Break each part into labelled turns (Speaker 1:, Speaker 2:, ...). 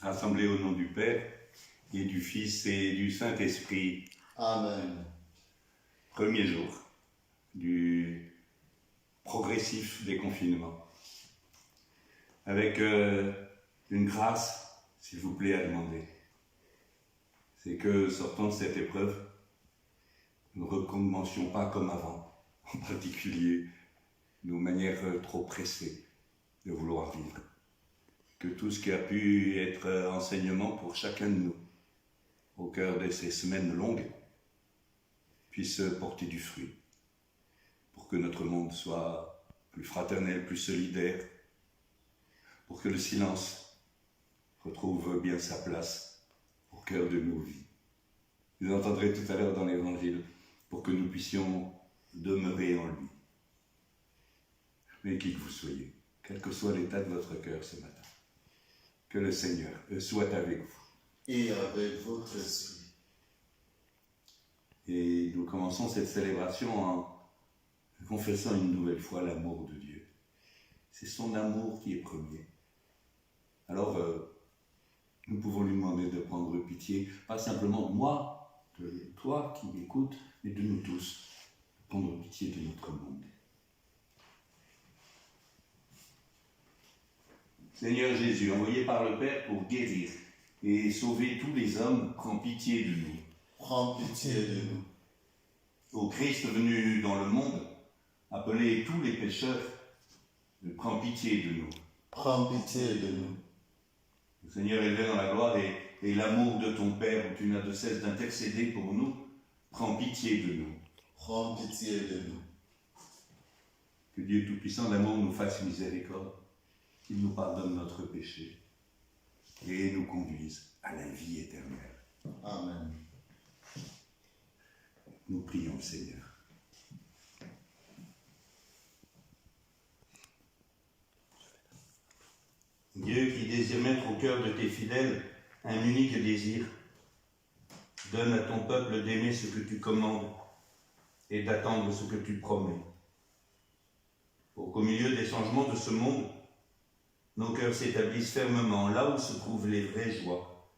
Speaker 1: rassemblés au nom du Père et du Fils et du Saint-Esprit.
Speaker 2: Amen.
Speaker 1: Premier jour du progressif déconfinement. Avec une grâce, s'il vous plaît, à demander. C'est que, sortant de cette épreuve, nous ne recommencions pas comme avant, en particulier nos manières trop pressées de vouloir vivre. Que tout ce qui a pu être enseignement pour chacun de nous, au cœur de ces semaines longues, puisse porter du fruit, pour que notre monde soit plus fraternel, plus solidaire, pour que le silence retrouve bien sa place au cœur de nos vies. Vous entendrez tout à l'heure dans l'Évangile, pour que nous puissions demeurer en lui. Mais qui que vous soyez, quel que soit l'état de votre cœur ce matin, que le Seigneur soit avec vous.
Speaker 2: Et avec votre esprit.
Speaker 1: Et nous commençons cette célébration en confessant une nouvelle fois l'amour de Dieu. C'est son amour qui est premier. Alors, nous pouvons lui demander de prendre pitié, pas simplement de moi, de toi qui m'écoutes, mais de nous tous, de prendre pitié de notre monde. Seigneur Jésus, envoyé par le Père pour guérir et sauver tous les hommes, prends pitié de nous.
Speaker 2: Prends pitié de nous.
Speaker 1: Ô Christ venu dans le monde, appelé tous les pécheurs, prends pitié de nous.
Speaker 2: Prends pitié de nous.
Speaker 1: Le Seigneur élevé dans la gloire et l'amour de ton Père, où tu n'as de cesse d'intercéder pour nous, prends pitié de nous.
Speaker 2: Prends pitié de nous.
Speaker 1: Que Dieu Tout-Puissant d'amour nous fasse miséricorde, qu'il nous pardonne notre péché et nous conduise à la vie éternelle.
Speaker 2: Amen.
Speaker 1: Nous prions le Seigneur. Dieu qui désire mettre au cœur de tes fidèles un unique désir, donne à ton peuple d'aimer ce que tu commandes et d'attendre ce que tu promets. Pour qu'au milieu des changements de ce monde, nos cœurs s'établissent fermement là où se trouvent les vraies joies.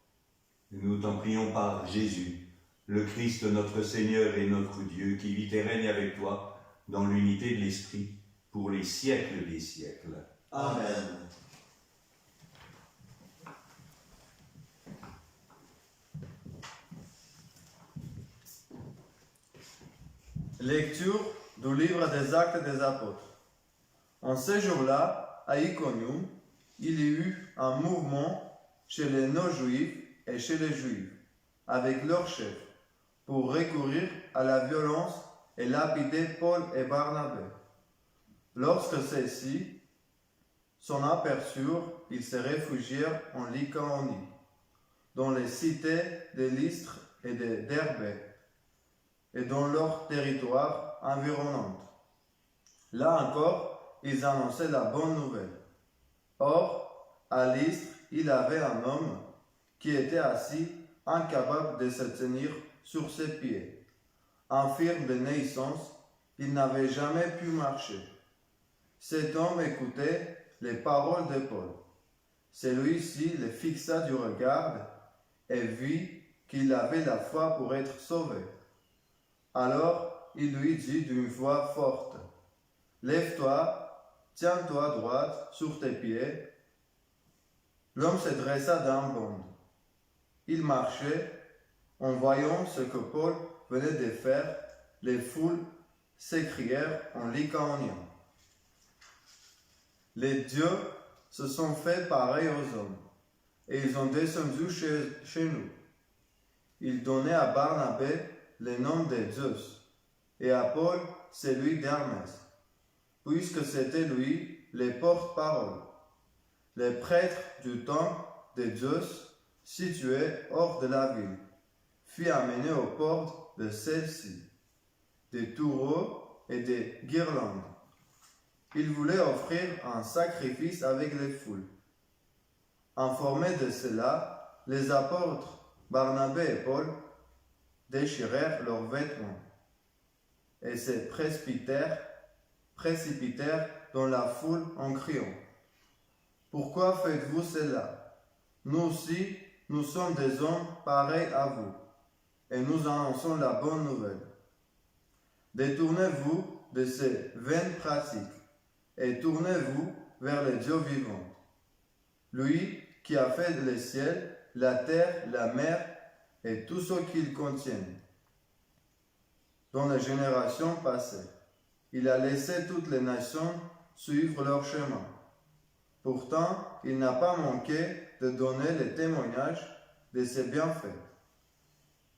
Speaker 1: Et nous t'en prions par Jésus, le Christ notre Seigneur et notre Dieu, qui vit et règne avec toi dans l'unité de l'Esprit pour les siècles des siècles.
Speaker 2: Amen.
Speaker 3: Lecture du livre des Actes des Apôtres. En ce jour-là, à Iconium, il y eut un mouvement chez les non-juifs et chez les juifs, avec leurs chefs, pour recourir à la violence et lapider Paul et Barnabé. Lorsque ceux-ci s'en aperçurent, ils se réfugièrent en Lycaonie, dans les cités de Lystre et de Derbé, et dans leur territoire environnant. Là encore, ils annonçaient la bonne nouvelle. Or, à Lystre, il avait un homme qui était assis, incapable de se tenir sur ses pieds. Infirme de naissance, il n'avait jamais pu marcher. Cet homme écoutait les paroles de Paul. Celui-ci le fixa du regard et vit qu'il avait la foi pour être sauvé. Alors il lui dit d'une voix forte, « Lève-toi, tiens-toi droite sur tes pieds. » L'homme se dressa d'un bond. Il marchait. En voyant ce que Paul venait de faire, les foules s'écrièrent en lycaonien. Les dieux se sont fait pareils aux hommes, et ils ont descendu chez nous. Ils donnaient à Barnabé le nom de Zeus, et à Paul celui d'Hermès, puisque c'était lui le porte-parole. Les prêtres du temple de Zeus, situé hors de la ville, fut amené aux portes de celle-ci, des taureaux et des guirlandes. Il voulait offrir un sacrifice avec les foules. Informés de cela, les apôtres Barnabé et Paul déchirèrent leurs vêtements et se précipitèrent dans la foule en criant « Pourquoi faites-vous cela? nous aussi, nous sommes des hommes pareils à vous, et nous annonçons la bonne nouvelle. Détournez-vous de ces vaines pratiques, et tournez-vous vers le Dieu vivant. Lui qui a fait les ciels, la terre, la mer, et tout ce qu'ils contiennent. Dans les générations passées, il a laissé toutes les nations suivre leur chemin. Pourtant, il n'a pas manqué de donner le témoignage de ses bienfaits,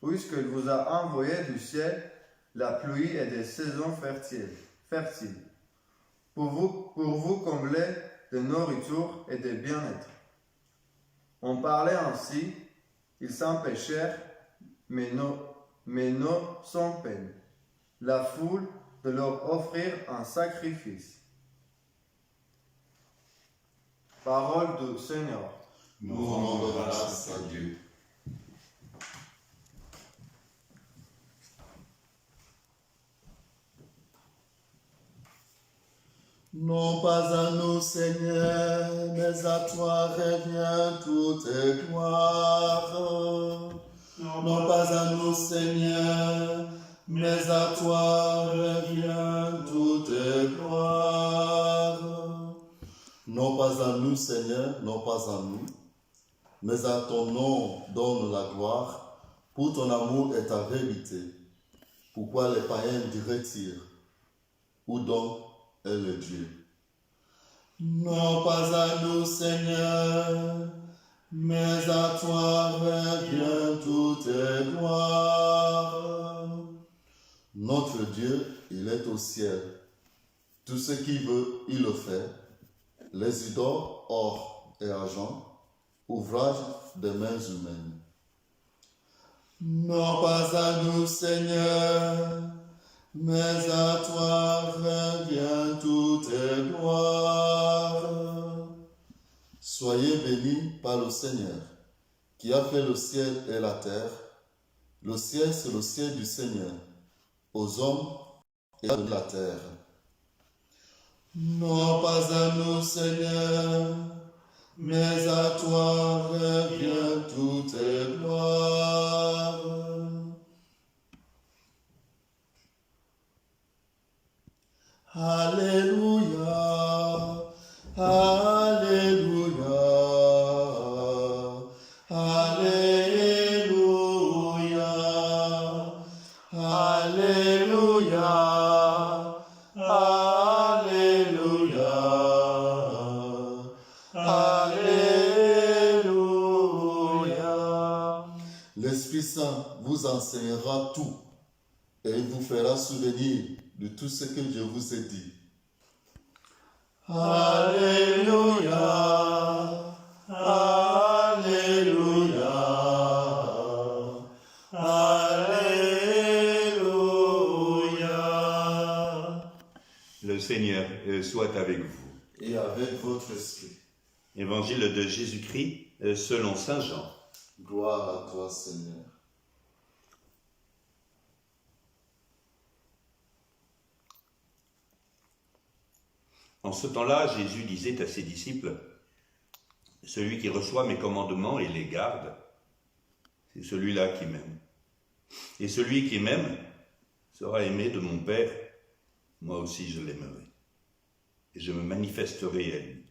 Speaker 3: puisqu'il vous a envoyé du ciel la pluie et des saisons fertiles, pour vous combler de nourriture et de bien-être. On parlait ainsi, ils s'empêchèrent, mais non sans peine, la foule de leur offrir un sacrifice. Parole du Seigneur.
Speaker 2: Nous rendons grâce à Dieu. Non pas à nous, Seigneur, mais à toi revient toute gloire. Non pas à nous, Seigneur, mais à toi revient toute gloire. Non pas à nous, Seigneur, non pas à nous, mais à ton nom donne la gloire, pour ton amour et ta vérité. Pourquoi les païens diraient-ils, où donc est le Dieu? Non pas à nous, Seigneur, mais à toi revient toute gloire. Notre Dieu, il est au ciel. Tout ce qu'il veut, il le fait. Les idoles, or et argent, ouvrage des mains humaines. Non pas à nous, Seigneur, mais à toi revient toute gloire. Soyez bénis par le Seigneur, qui a fait le ciel et la terre. Le ciel, c'est le ciel du Seigneur, aux hommes et à la terre. Non pas à nous, Seigneur, mais à toi revient toute gloire. Alléluia, Alléluia, Alléluia, Alléluia, Alléluia, Alléluia. L'Esprit Saint vous enseignera tout et il vous fera souvenir de tout ce que je vous ai dit. Alléluia, Alléluia, Alléluia.
Speaker 1: Le Seigneur soit avec vous.
Speaker 2: Et avec votre esprit.
Speaker 1: Évangile de Jésus-Christ selon Saint Jean.
Speaker 2: Gloire à toi, Seigneur.
Speaker 1: En ce temps-là, Jésus disait à ses disciples, « Celui qui reçoit mes commandements et les garde, c'est celui-là qui m'aime. Et celui qui m'aime sera aimé de mon Père, moi aussi je l'aimerai. Et je me manifesterai à lui. »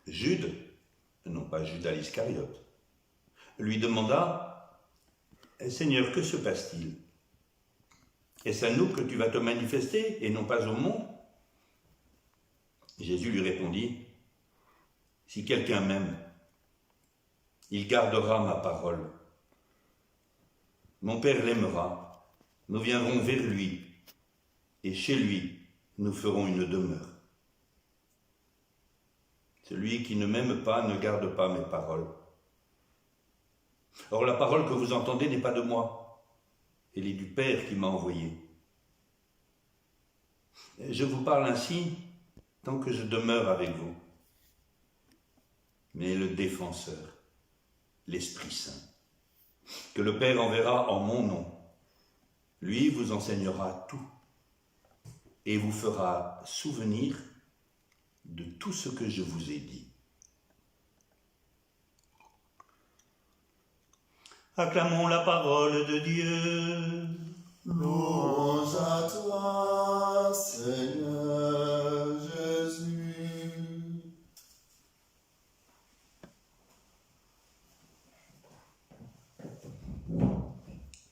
Speaker 1: Jude, non pas Judas l'Iscariote, lui demanda, « Seigneur, que se passe-t-il ? Est-ce à nous que tu vas te manifester et non pas au monde ?» Jésus lui répondit, « Si quelqu'un m'aime, il gardera ma parole. Mon Père l'aimera, nous viendrons vers lui, et chez lui, nous ferons une demeure. Celui qui ne m'aime pas ne garde pas mes paroles. Or la parole que vous entendez n'est pas de moi, elle est du Père qui m'a envoyé. Je vous parle ainsi tant que je demeure avec vous. Mais le défenseur, l'Esprit Saint, que le Père enverra en mon nom, lui vous enseignera tout et vous fera souvenir de tout ce que je vous ai dit.
Speaker 4: Acclamons la parole de Dieu.
Speaker 2: Louange à toi, Seigneur Jésus.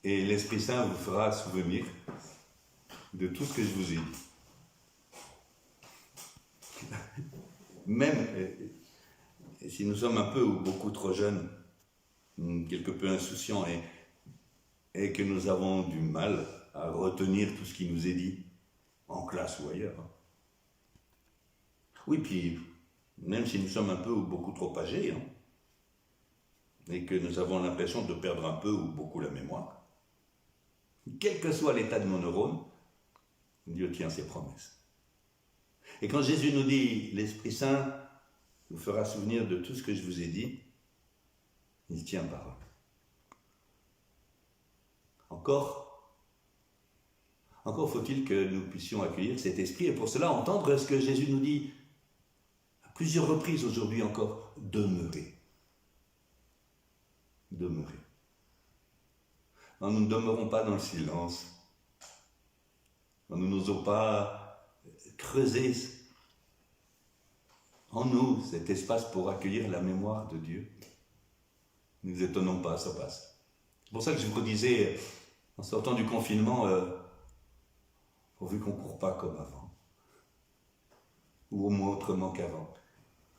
Speaker 1: Et l'Esprit Saint vous fera souvenir de tout ce que je vous ai dit. Même si nous sommes un peu ou beaucoup trop jeunes, quelque peu insouciants et que nous avons du mal à retenir tout ce qui nous est dit, en classe ou ailleurs. Oui, puis même si nous sommes un peu ou beaucoup trop âgés, et que nous avons l'impression de perdre un peu ou beaucoup la mémoire, quel que soit l'état de nos neurones, Dieu tient ses promesses. Et quand Jésus nous dit « L'Esprit Saint vous fera souvenir de tout ce que je vous ai dit », il tient parole. Encore faut-il que nous puissions accueillir cet esprit et pour cela entendre ce que Jésus nous dit à plusieurs reprises aujourd'hui encore, demeurez. Demeurez. Non, nous ne demeurons pas dans le silence. Non, nous n'osons pas creuser en nous cet espace pour accueillir la mémoire de Dieu. Ne nous étonnons pas, ça passe. C'est pour ça que je vous disais, en sortant du confinement, pourvu qu'on ne court pas comme avant, ou au moins autrement qu'avant.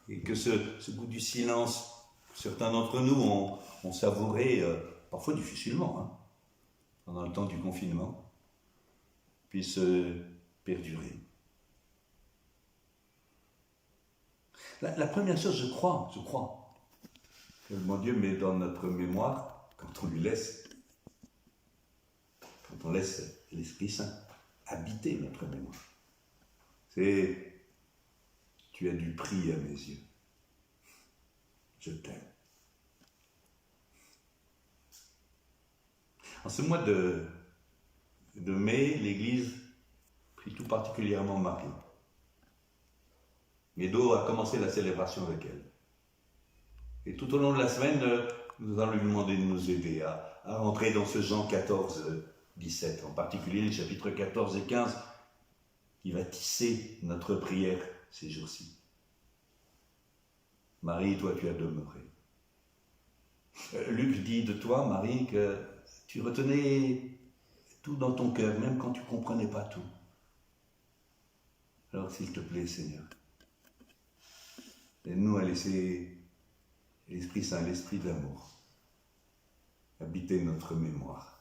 Speaker 1: Et que ce goût du silence, certains d'entre nous ont savouré, parfois difficilement, pendant le temps du confinement, puisse perdurer. La première chose, je crois, que le bon Dieu met dans notre mémoire, quand on lui laisse, quand on laisse l'Esprit Saint habiter notre mémoire, c'est « Tu as du prix à mes yeux, je t'aime ». En ce mois de mai, l'Église prie tout particulièrement Marie. Médo a commencé la célébration avec elle. Et tout au long de la semaine, nous allons lui demander de nous aider à rentrer dans ce Jean 14, 17, en particulier les chapitres 14 et 15, qui va tisser notre prière ces jours-ci. Marie, toi tu as demeuré. Luc dit de toi, Marie, que tu retenais tout dans ton cœur, même quand tu ne comprenais pas tout. Alors s'il te plaît, Seigneur, aide-nous à laisser l'Esprit Saint, l'Esprit d'amour, habiter notre mémoire.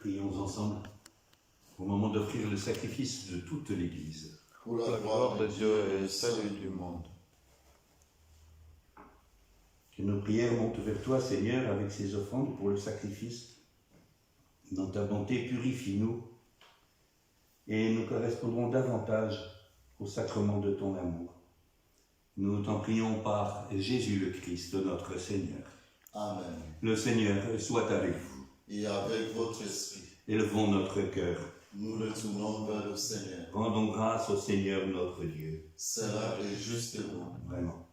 Speaker 1: prions ensemble au moment d'offrir le sacrifice de toute l'Église.
Speaker 2: Pour la gloire de Dieu et le salut du monde.
Speaker 1: Que nos prières montent vers toi, Seigneur, avec ces offrandes pour le sacrifice. Dans ta bonté, purifie-nous et nous correspondrons davantage au sacrement de ton amour. Nous t'en prions par Jésus le Christ, notre Seigneur.
Speaker 2: Amen.
Speaker 1: Le Seigneur soit avec vous.
Speaker 2: Et avec votre esprit,
Speaker 1: Élevons notre cœur.
Speaker 2: nous le tournons vers le Seigneur.
Speaker 1: Rendons grâce au Seigneur notre Dieu.
Speaker 2: Cela est juste et bon.
Speaker 1: Vraiment.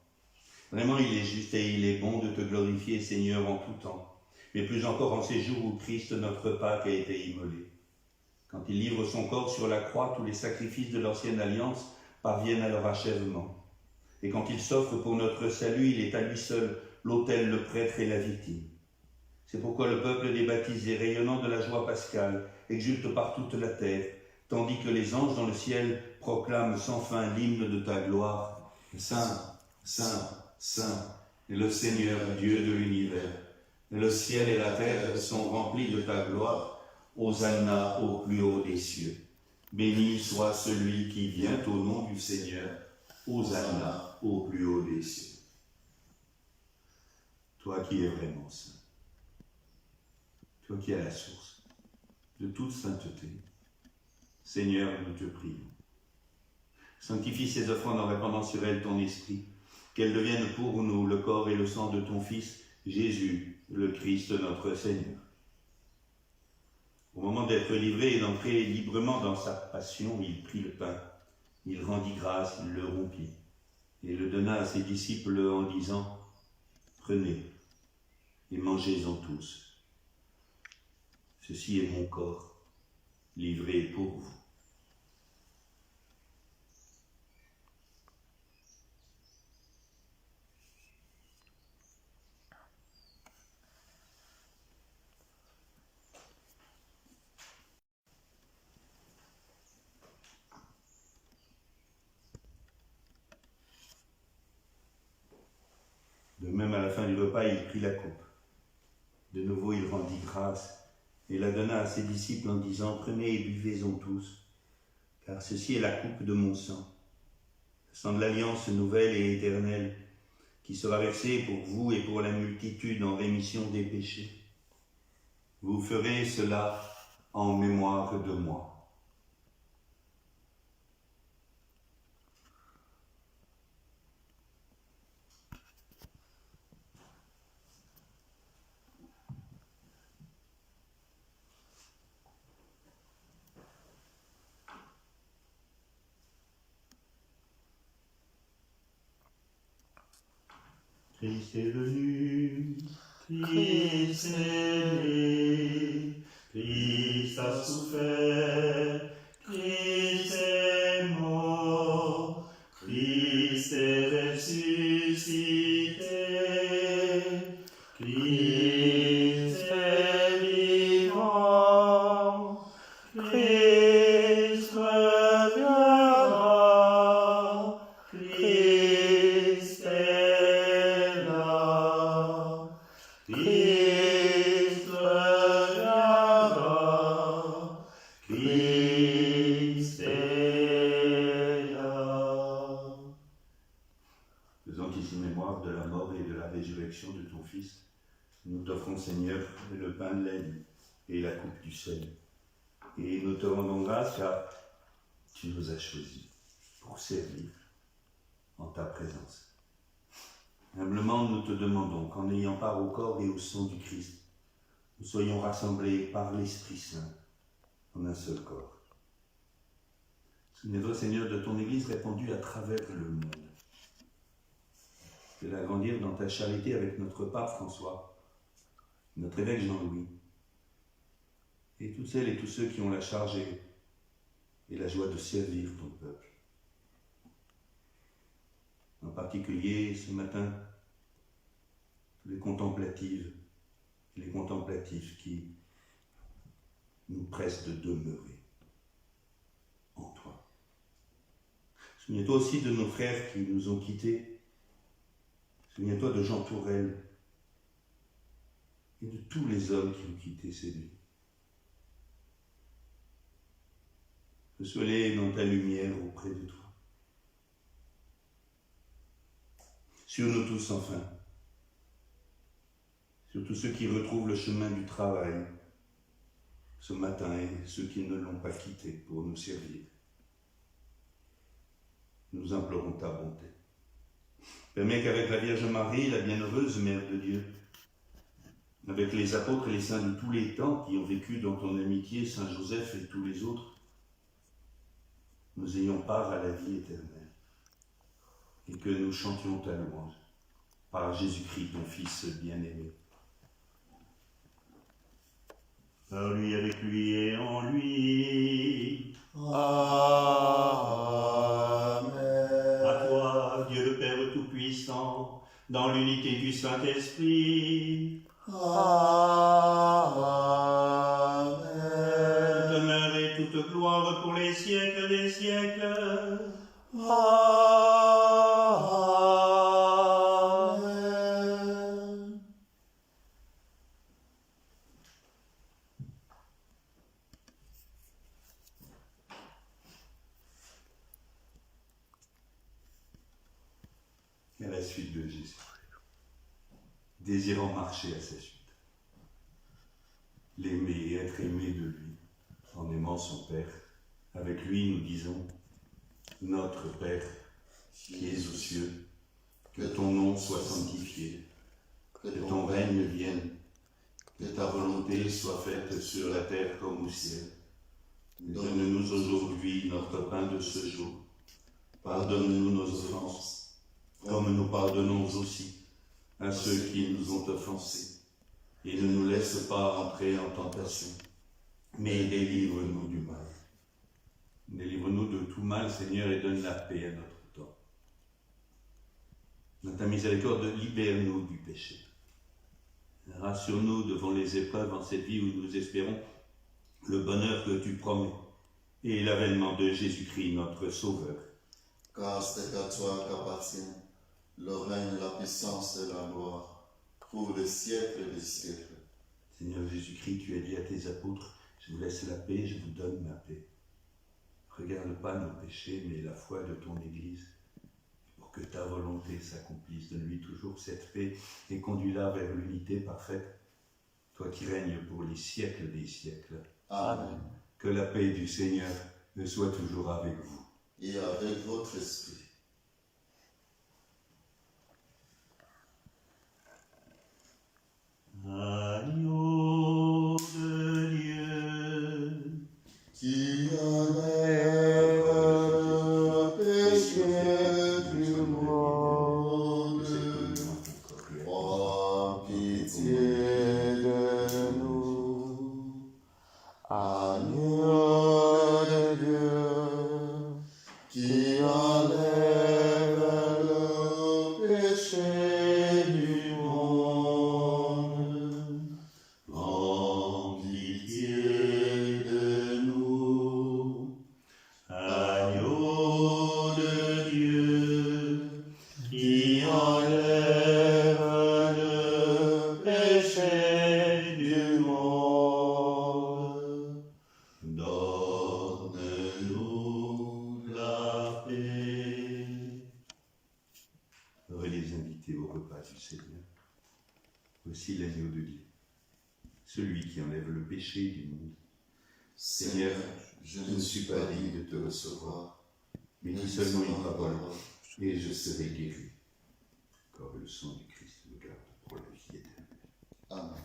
Speaker 1: Vraiment, il est juste et il est bon de te glorifier, Seigneur, en tout temps. Mais plus encore en ces jours où Christ, notre Pâque, a été immolé. Quand il livre son corps sur la croix, tous les sacrifices de l'ancienne alliance parviennent à leur achèvement. Et quand il s'offre pour notre salut, il est à lui seul l'autel, le prêtre et la victime. C'est pourquoi le peuple des baptisés, rayonnant de la joie pascale, exulte par toute la terre, tandis que les anges dans le ciel proclament sans fin l'hymne de ta gloire. Saint, Saint, Saint, est le Seigneur, Dieu de l'univers. Le ciel et la terre sont remplis de ta gloire. Hosanna au plus haut des cieux. Béni soit celui qui vient au nom du Seigneur. Hosanna au plus haut des cieux. Toi qui es vraiment saint, toi qui es la source de toute sainteté, Seigneur, nous te prions. Sanctifie ces offrandes en répandant sur elles ton esprit, qu'elles deviennent pour nous le corps et le sang de ton Fils, Jésus, le Christ, notre Seigneur. Au moment d'être livré et d'entrer librement dans sa passion, il prit le pain, il rendit grâce, il le rompit, et le donna à ses disciples en disant « Prenez et mangez-en tous. Ceci est mon corps, livré pour vous. » De même, à la fin du repas, il prit la coupe. De nouveau, il rendit grâce et la donna à ses disciples en disant « Prenez et buvez-en tous, car ceci est la coupe de mon sang, le sang de l'alliance nouvelle et éternelle, qui sera versé pour vous et pour la multitude en rémission des péchés. Vous ferez cela en mémoire de moi. » Christ est venu, Christ est né, Christ a souffert, Christ est mort, Christ est ressuscité, Christ est vivant, Christ reviendra, Christ est là, Christ reviendra, Christ est là. Faisant ici mémoire de la mort et de la résurrection de ton Fils, nous t'offrons, Seigneur, le pain de la vie et la coupe du sel. Et nous te rendons grâce car tu nous as choisis pour servir en ta présence. Humblement, nous te demandons qu'en ayant part au corps et au sang du Christ, nous soyons rassemblés par l'Esprit Saint en un seul corps. Souviens-toi, Seigneur, de ton Église répandue à travers le monde. De l'agrandir dans ta charité avec notre pape François, notre évêque Jean-Louis, et toutes celles et tous ceux qui ont la charge et la joie de servir ton peuple. En particulier, ce matin, les contemplatives et les contemplatifs qui nous pressent de demeurer en toi. Souviens-toi aussi de nos frères qui nous ont quittés. Souviens-toi de Jean Tourelle et de tous les hommes qui ont quitté ces lieux. le soleil dans ta lumière auprès de toi. Sur nous tous enfin, sur tous ceux qui retrouvent le chemin du travail ce matin et ceux qui ne l'ont pas quitté pour nous servir. Nous implorons ta bonté. Permets qu'avec la Vierge Marie, la bienheureuse Mère de Dieu, avec les apôtres et les saints de tous les temps qui ont vécu dans ton amitié, Saint Joseph et tous les autres, nous ayons part à la vie éternelle et que nous chantions ta louange par Jésus-Christ, ton Fils bien-aimé.
Speaker 4: Par lui, avec lui et en lui.
Speaker 2: Amen.
Speaker 4: À toi, Dieu le Père Tout-Puissant, dans l'unité du Saint-Esprit,
Speaker 2: Amen.
Speaker 4: toute honneur et toute gloire pour les siècles des siècles.
Speaker 2: Amen.
Speaker 1: À la suite de Jésus, désirant marcher à sa suite, l'aimer et être aimé de lui, en aimant son Père, avec lui nous disons, notre Père, qui es aux cieux, que ton nom soit sanctifié, que ton règne vienne, que ta volonté soit faite sur la terre comme au ciel. Donne-nous aujourd'hui notre pain de ce jour. Pardonne-nous nos offenses, comme nous pardonnons aussi à ceux qui nous ont offensés. Et ne nous laisse pas entrer en tentation, mais délivre-nous du mal. Délivre-nous de tout mal, Seigneur, et donne la paix à notre temps. Dans ta miséricorde, libère-nous du péché. Rassure-nous devant les épreuves en cette vie où nous espérons le bonheur que tu promets et l'avènement de Jésus-Christ, notre Sauveur.
Speaker 2: Car c'est à toi qu'appartient le règne, la puissance et la gloire, pour les siècles des siècles.
Speaker 1: Seigneur Jésus-Christ, tu as dit à tes apôtres, je vous laisse la paix, je vous donne ma paix. Regarde pas nos péchés, mais la foi de ton Église, pour que ta volonté s'accomplisse. Donne-lui toujours cette paix et conduis-la vers l'unité parfaite, toi qui règnes pour les siècles des siècles.
Speaker 2: Amen.
Speaker 1: Que la paix du Seigneur soit toujours avec vous.
Speaker 2: Et avec votre esprit.
Speaker 4: Agneau de Dieu,
Speaker 2: Qui enlève le péché du monde, oh, pitié de nous. Agneau de Dieu, qui enlève le péché du monde, en pitié de nous.
Speaker 4: agneau de Dieu,
Speaker 2: Qui enlève le péché du monde, donne-nous la paix.
Speaker 1: Heureux les invités au repas du Seigneur. Voici l'agneau de Dieu, celui qui enlève le péché du monde.
Speaker 2: Seigneur, je ne suis pas digne de te recevoir,
Speaker 1: Mais dis seulement une parole, et je serai guéri. Car le sang du Christ me garde pour la vie éternelle.
Speaker 2: Amen.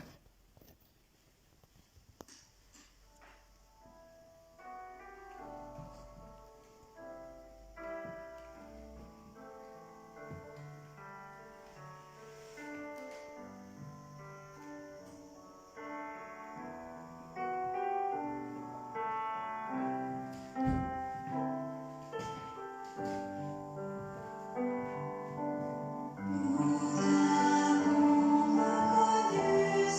Speaker 5: Nous avons la foi du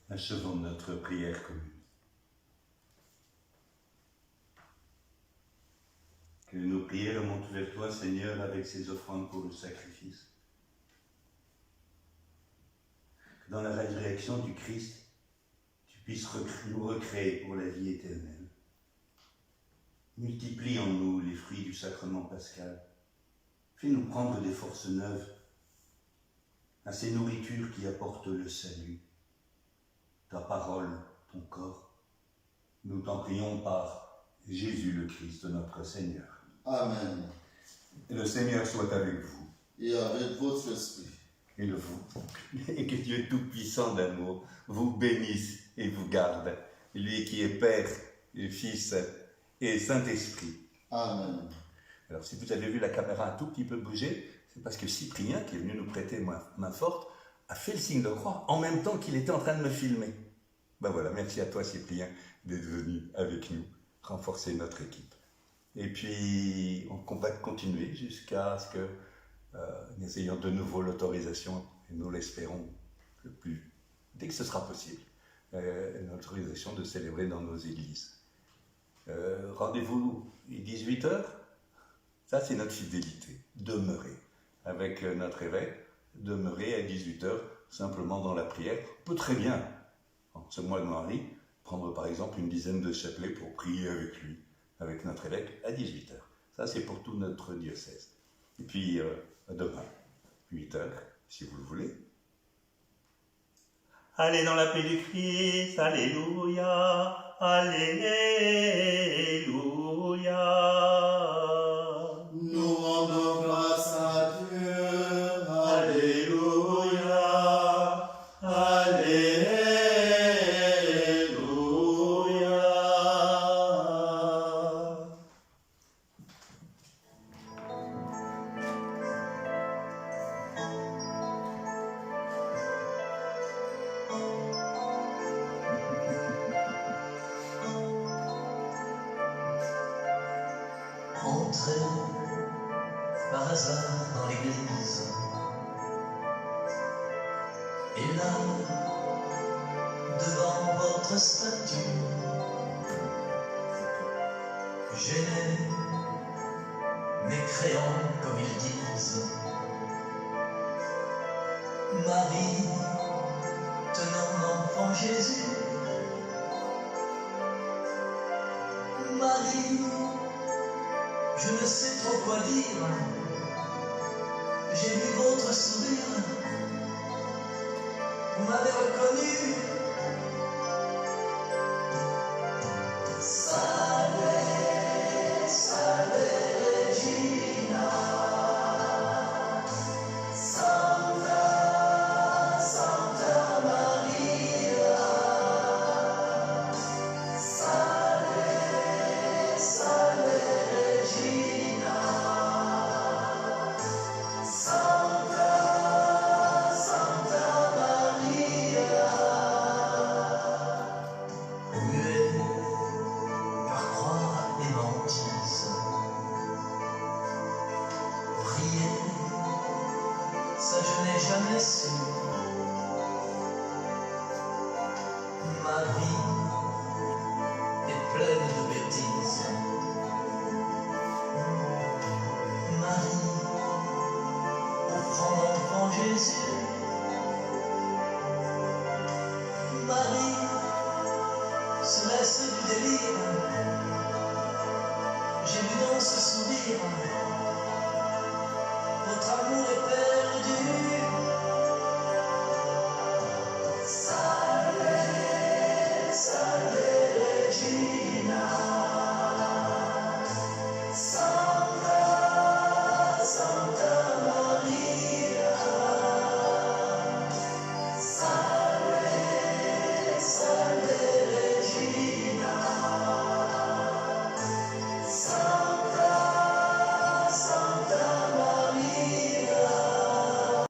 Speaker 1: Achevons notre prière commune. Que nos prières montent vers toi, Seigneur, avec ces offrandes pour le sacrifice. Que dans la résurrection du Christ, tu puisses nous recréer pour la vie éternelle. Multiplie en nous les fruits du sacrement pascal. Fais-nous prendre des forces neuves à ces nourritures qui apportent le salut. Ta parole, ton corps. Nous t'en prions par Jésus le Christ, notre Seigneur.
Speaker 2: Amen.
Speaker 1: Le Seigneur soit avec vous.
Speaker 2: Et avec votre esprit.
Speaker 1: Et que Dieu Tout-Puissant d'amour vous bénisse et vous garde, lui qui est Père, et Fils et Saint-Esprit.
Speaker 2: Amen.
Speaker 1: Alors si vous avez vu la caméra un tout petit peu bouger, c'est parce que Cyprien, qui est venu nous prêter main forte, a fait le signe de croix en même temps qu'il était en train de me filmer. Ben voilà, merci à toi Cyprien d'être venu avec nous, renforcer notre équipe. Et puis on va continuer jusqu'à ce que nous ayons de nouveau l'autorisation, et nous l'espérons dès que ce sera possible, l'autorisation de célébrer dans nos églises. Rendez-vous 18h, ça c'est notre fidélité, demeurer avec notre évêque, demeurer à 18h simplement dans la prière. On peut très bien, en ce mois de Marie, prendre par exemple une dizaine de chapelets pour prier avec lui, avec notre évêque, à 18h. Ça c'est pour tout notre diocèse. Et puis demain, 8h, si vous le voulez.
Speaker 4: Allez dans la paix du Christ, alléluia, alléluia.
Speaker 2: Nous rendons grâce à Dieu. Alléluia. Alléluia.
Speaker 5: Entrez par hasard dans l'église, et là, devant votre statue, gênés, mécréants comme ils disent, Marie, tenant l'enfant Jésus, Marie, je ne sais trop quoi dire. J'ai vu votre sourire. Vous m'avez reconnu. Salve, salve Regina. Santa, Santa Ma vie est pleine de bêtises. Marie, prends l'enfant Jésus. Marie se laisse du délire.